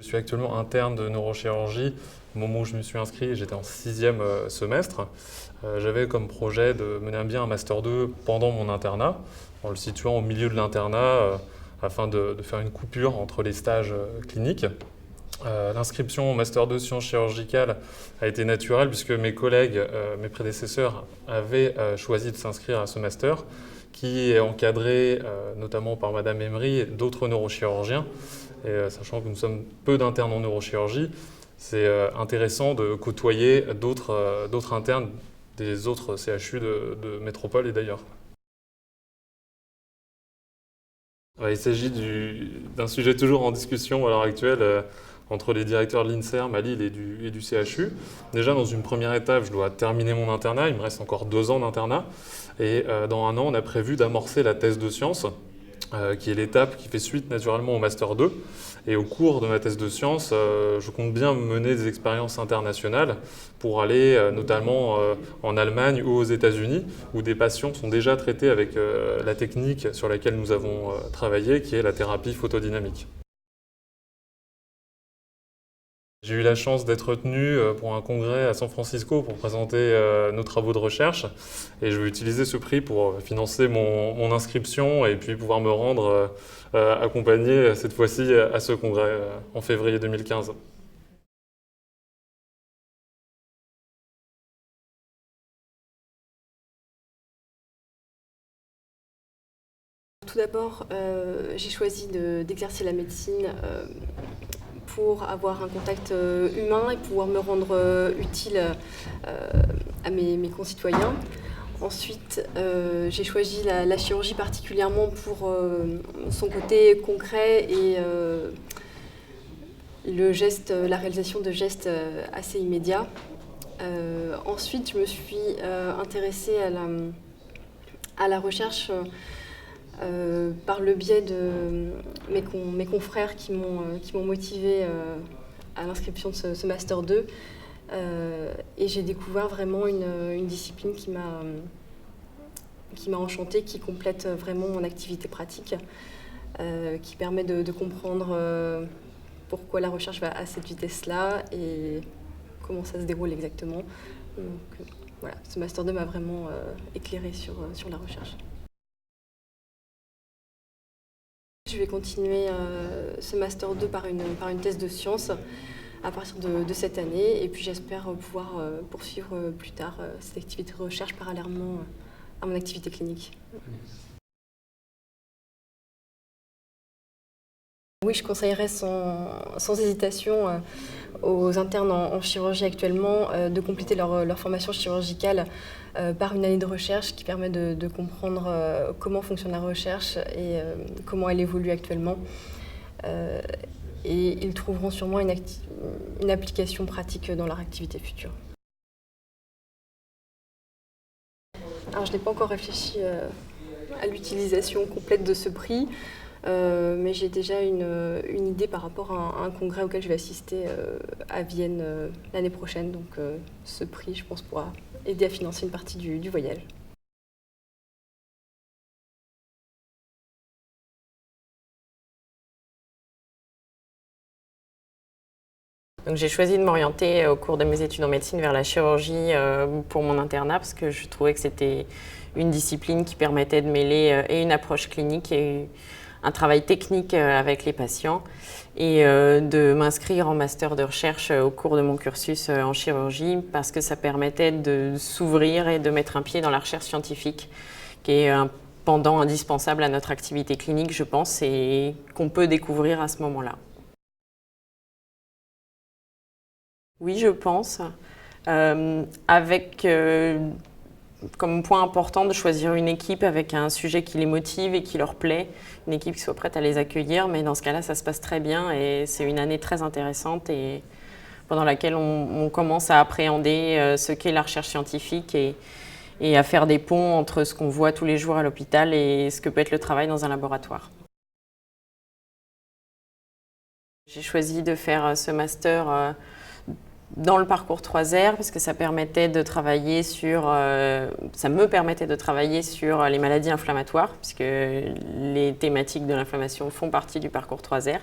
Je suis actuellement interne de neurochirurgie. Au moment où je me suis inscrit, j'étais en 6e semestre. J'avais comme projet de mener bien un Master 2 pendant mon internat, en le situant au milieu de l'internat afin de faire une coupure entre les stages cliniques. L'inscription au Master 2 sciences chirurgicales a été naturelle puisque mes collègues, mes prédécesseurs avaient choisi de s'inscrire à ce master qui est encadré notamment par Madame Emery et d'autres neurochirurgiens. Et sachant que nous sommes peu d'internes en neurochirurgie, c'est intéressant de côtoyer d'autres internes des autres CHU de métropole et d'ailleurs. Il s'agit d'un sujet toujours en discussion à l'heure actuelle entre les directeurs de l'INSERM à Lille et du CHU. Déjà, dans une première étape, je dois terminer mon internat. Il me reste encore 2 ans d'internat. Et dans 1 an, on a prévu d'amorcer la thèse de sciences, qui est l'étape qui fait suite naturellement au Master 2. Et au cours de ma thèse de sciences, je compte bien mener des expériences internationales pour aller notamment en Allemagne ou aux États-Unis, où des patients sont déjà traités avec la technique sur laquelle nous avons travaillé, qui est la thérapie photodynamique. J'ai eu la chance d'être retenu pour un congrès à San Francisco pour présenter nos travaux de recherche et je vais utiliser ce prix pour financer mon inscription et puis pouvoir me rendre accompagné cette fois-ci à ce congrès en février 2015. Tout d'abord, j'ai choisi d'exercer la médecine pour avoir un contact humain et pouvoir me rendre utile à mes concitoyens. Ensuite, j'ai choisi la chirurgie particulièrement pour son côté concret et la réalisation de gestes assez immédiats. Ensuite, je me suis intéressée à la recherche par le biais de mes confrères qui m'ont motivée à l'inscription de ce Master 2. Et j'ai découvert vraiment une discipline qui m'a enchantée, qui complète vraiment mon activité pratique, qui permet de comprendre pourquoi la recherche va à cette vitesse-là et comment ça se déroule exactement. Donc voilà, ce Master 2 m'a vraiment éclairée sur la recherche. Je vais continuer ce Master 2 par une thèse de sciences à partir de cette année et puis j'espère pouvoir poursuivre plus tard cette activité de recherche parallèlement à mon activité clinique. Oui, je conseillerais sans hésitation aux internes en chirurgie actuellement de compléter leur formation chirurgicale par une année de recherche qui permet de comprendre comment fonctionne la recherche et comment elle évolue actuellement. Et ils trouveront sûrement une application pratique dans leur activité future. Alors, je n'ai pas encore réfléchi à l'utilisation complète de ce prix. Mais j'ai déjà une idée par rapport à un congrès auquel je vais assister à Vienne l'année prochaine. Donc ce prix, je pense, pourra aider à financer une partie du voyage. Donc j'ai choisi de m'orienter au cours de mes études en médecine vers la chirurgie pour mon internat parce que je trouvais que c'était une discipline qui permettait de mêler et une approche clinique et un travail technique avec les patients et de m'inscrire en master de recherche au cours de mon cursus en chirurgie parce que ça permettait de s'ouvrir et de mettre un pied dans la recherche scientifique qui est un pendant indispensable à notre activité clinique, je pense, et qu'on peut découvrir à ce moment-là. Oui, je pense, avec comme point important de choisir une équipe avec un sujet qui les motive et qui leur plaît, une équipe qui soit prête à les accueillir, mais dans ce cas-là, ça se passe très bien et c'est une année très intéressante et pendant laquelle on commence à appréhender ce qu'est la recherche scientifique et à faire des ponts entre ce qu'on voit tous les jours à l'hôpital et ce que peut être le travail dans un laboratoire. J'ai choisi de faire ce master dans le parcours 3R, parce que ça permettait de travailler sur, ça me permettait de travailler sur les maladies inflammatoires, puisque les thématiques de l'inflammation font partie du parcours 3R.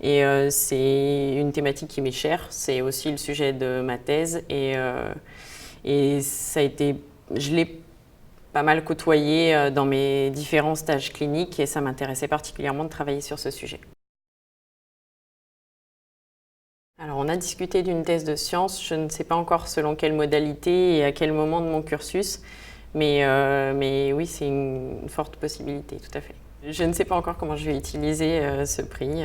Et c'est une thématique qui m'est chère, c'est aussi le sujet de ma thèse. Et ça a été, je l'ai pas mal côtoyé dans mes différents stages cliniques et ça m'intéressait particulièrement de travailler sur ce sujet. Alors, on a discuté d'une thèse de sciences, je ne sais pas encore selon quelle modalité et à quel moment de mon cursus, mais oui, c'est une forte possibilité, tout à fait. Je ne sais pas encore comment je vais utiliser ce prix.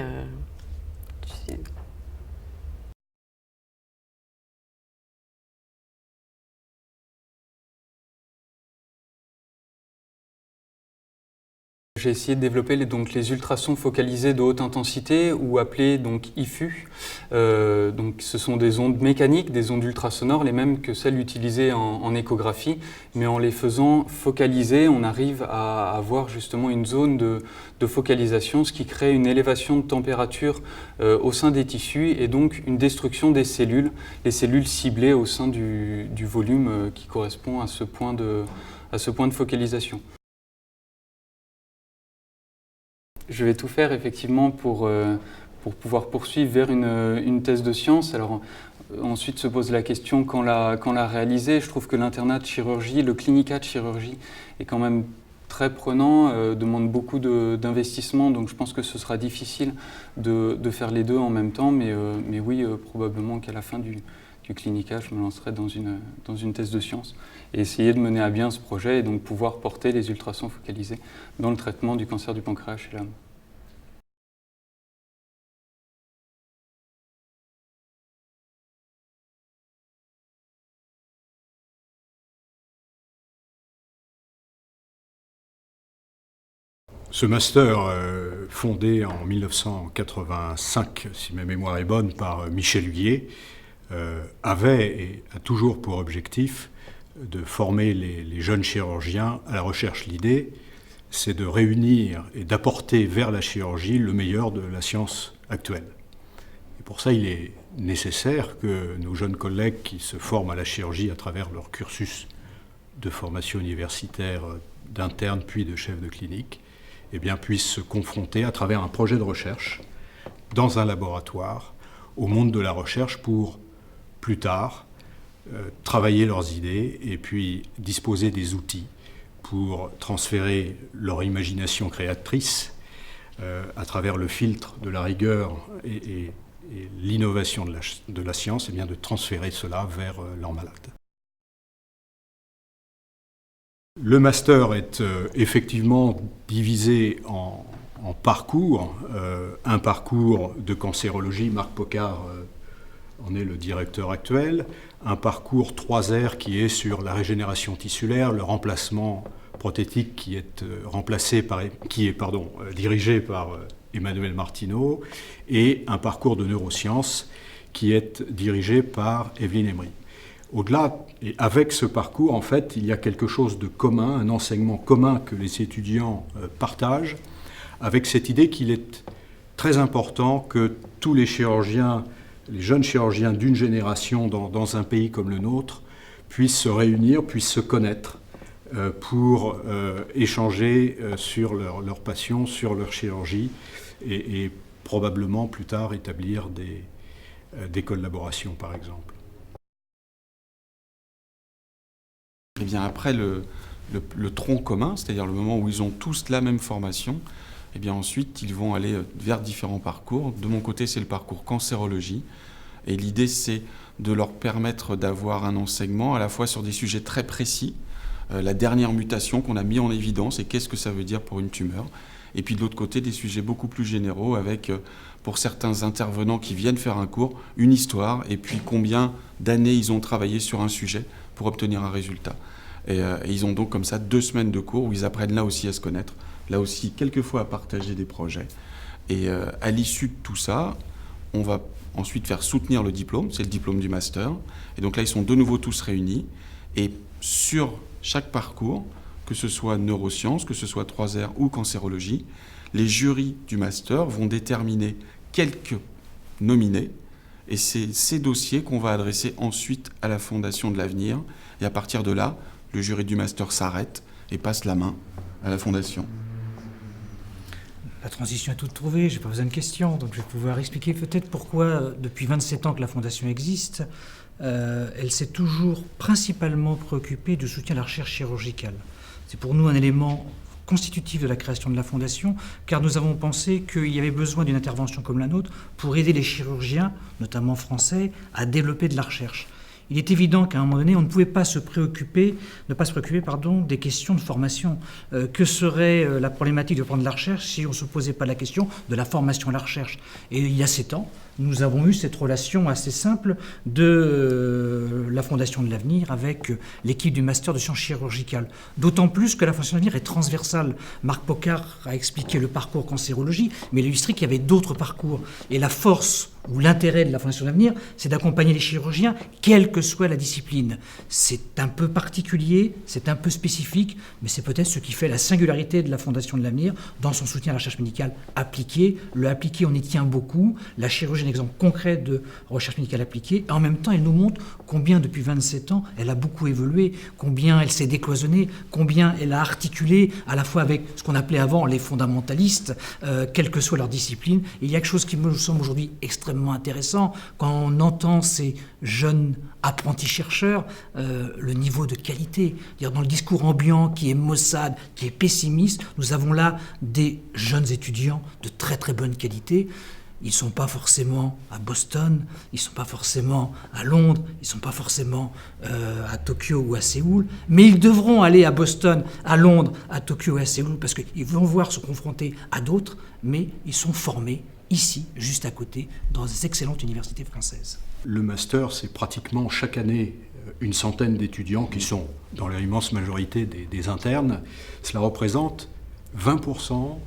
J'ai essayé de développer les ultrasons focalisés de haute intensité ou appelés IFU. Donc ce sont des ondes mécaniques, des ondes ultrasonores, les mêmes que celles utilisées en échographie, mais en les faisant focaliser, on arrive à avoir justement une zone de focalisation, ce qui crée une élévation de température au sein des tissus et donc une destruction des cellules, les cellules ciblées au sein du volume qui correspond à ce point de focalisation. Je vais tout faire effectivement pour pouvoir poursuivre vers une thèse de science. Alors, ensuite se pose la question quand la réaliser. Je trouve que l'internat de chirurgie, le clinicat de chirurgie est quand même très prenant, demande beaucoup d'investissement, donc je pense que ce sera difficile de faire les deux en même temps, mais oui, probablement qu'à la fin du clinicat, je me lancerai dans une thèse de science et essayer de mener à bien ce projet et donc pouvoir porter les ultrasons focalisés dans le traitement du cancer du pancréas chez l'homme. Ce master, fondé en 1985, si ma mémoire est bonne, par Michel Huyet, avait et a toujours pour objectif de former les jeunes chirurgiens à la recherche. L'idée, c'est de réunir et d'apporter vers la chirurgie le meilleur de la science actuelle. Et pour ça, il est nécessaire que nos jeunes collègues qui se forment à la chirurgie à travers leur cursus de formation universitaire d'interne puis de chef de clinique, eh bien, puissent se confronter à travers un projet de recherche dans un laboratoire au monde de la recherche pour plus tard travailler leurs idées et puis disposer des outils pour transférer leur imagination créatrice à travers le filtre de la rigueur et l'innovation de la science, et bien de transférer cela vers leurs malades. Le master est effectivement divisé en parcours. Un parcours de cancérologie, Marc Pocard en est le directeur actuel. Un parcours 3R qui est sur la régénération tissulaire, le remplacement prothétique qui est dirigé par Emmanuel Martineau, et un parcours de neurosciences qui est dirigé par Evelyne Emery. Au-delà, et avec ce parcours, en fait, il y a quelque chose de commun, un enseignement commun que les étudiants partagent, avec cette idée qu'il est très important que tous les chirurgiens, les jeunes chirurgiens d'une génération dans un pays comme le nôtre, puissent se réunir, puissent se connaître pour échanger sur leur passion, sur leur chirurgie, et probablement plus tard établir des collaborations, par exemple. Et bien après le tronc commun, c'est-à-dire le moment où ils ont tous la même formation, et bien ensuite ils vont aller vers différents parcours. De mon côté, c'est le parcours cancérologie. Et l'idée, c'est de leur permettre d'avoir un enseignement à la fois sur des sujets très précis, la dernière mutation qu'on a mis en évidence et qu'est-ce que ça veut dire pour une tumeur. Et puis de l'autre côté, des sujets beaucoup plus généraux avec, pour certains intervenants qui viennent faire un cours, une histoire et puis combien d'années ils ont travaillé sur un sujet pour obtenir un résultat. Et ils ont donc comme ça 2 semaines de cours où ils apprennent là aussi à se connaître, là aussi quelquefois à partager des projets. Et à l'issue de tout ça, on va ensuite faire soutenir le diplôme, c'est le diplôme du master. Et donc là, ils sont de nouveau tous réunis. Et sur chaque parcours, que ce soit neurosciences, que ce soit 3R ou cancérologie, les jurys du master vont déterminer quelques nominés Et c'est ces dossiers qu'on va adresser ensuite à la Fondation de l'Avenir. Et à partir de là, le jury du master s'arrête et passe la main à la Fondation. La transition est toute trouvée, je n'ai pas besoin de questions, donc je vais pouvoir expliquer peut-être pourquoi, depuis 27 ans que la Fondation existe, elle s'est toujours principalement préoccupée du soutien à la recherche chirurgicale. C'est pour nous un élément constitutif de la création de la Fondation, car nous avons pensé qu'il y avait besoin d'une intervention comme la nôtre pour aider les chirurgiens, notamment français, à développer de la recherche. Il est évident qu'à un moment donné, on ne pouvait pas ne pas se préoccuper des questions de formation. Que serait la problématique de prendre de la recherche si on ne se posait pas la question de la formation à la recherche? Et il y a 7 ans, nous avons eu cette relation assez simple de la Fondation de l'Avenir avec l'équipe du Master de sciences chirurgicales. D'autant plus que la Fondation de l'Avenir est transversale. Marc Pocard a expliqué le parcours cancérologie, mais il a illustré qu'il y avait d'autres parcours. Et la force ou l'intérêt de la Fondation de l'Avenir, c'est d'accompagner les chirurgiens, quelle que soit la discipline. C'est un peu particulier, c'est un peu spécifique, mais c'est peut-être ce qui fait la singularité de la Fondation de l'Avenir dans son soutien à la recherche médicale appliquée. Le appliqué, on y tient beaucoup. La chirurgie est un exemple concret de recherche médicale appliquée. Et en même temps, elle nous montre combien, depuis 27 ans, elle a beaucoup évolué, combien elle s'est décloisonnée, combien elle a articulé, à la fois avec ce qu'on appelait avant les fondamentalistes, quelle que soit leur discipline. Et il y a quelque chose qui me semble aujourd'hui extrêmement intéressant quand on entend ces jeunes apprentis chercheurs, le niveau de qualité. Dans le discours ambiant qui est maussade, qui est pessimiste, nous avons là des jeunes étudiants de très très bonne qualité. Ils ne sont pas forcément à Boston, ils ne sont pas forcément à Londres, ils ne sont pas forcément à Tokyo ou à Séoul, mais ils devront aller à Boston, à Londres, à Tokyo et à Séoul, parce qu'ils vont voir se confronter à d'autres, mais ils sont formés ici, juste à côté, dans des excellentes universités françaises. Le master, c'est pratiquement chaque année une centaine d'étudiants qui sont, dans l'immense majorité, des internes. Cela représente 20%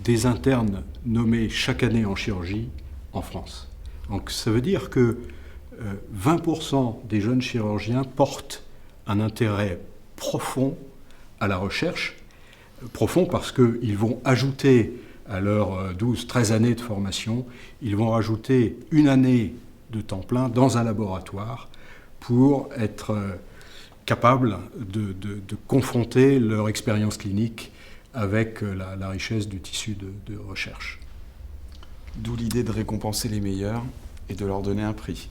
des internes nommés chaque année en chirurgie en France. Donc ça veut dire que 20% des jeunes chirurgiens portent un intérêt profond à la recherche, profond parce qu'ils vont ajouter à leurs 12-13 années de formation, ils vont rajouter une année de temps plein dans un laboratoire pour être capables de confronter leur expérience clinique avec la richesse du tissu de recherche. D'où l'idée de récompenser les meilleurs et de leur donner un prix.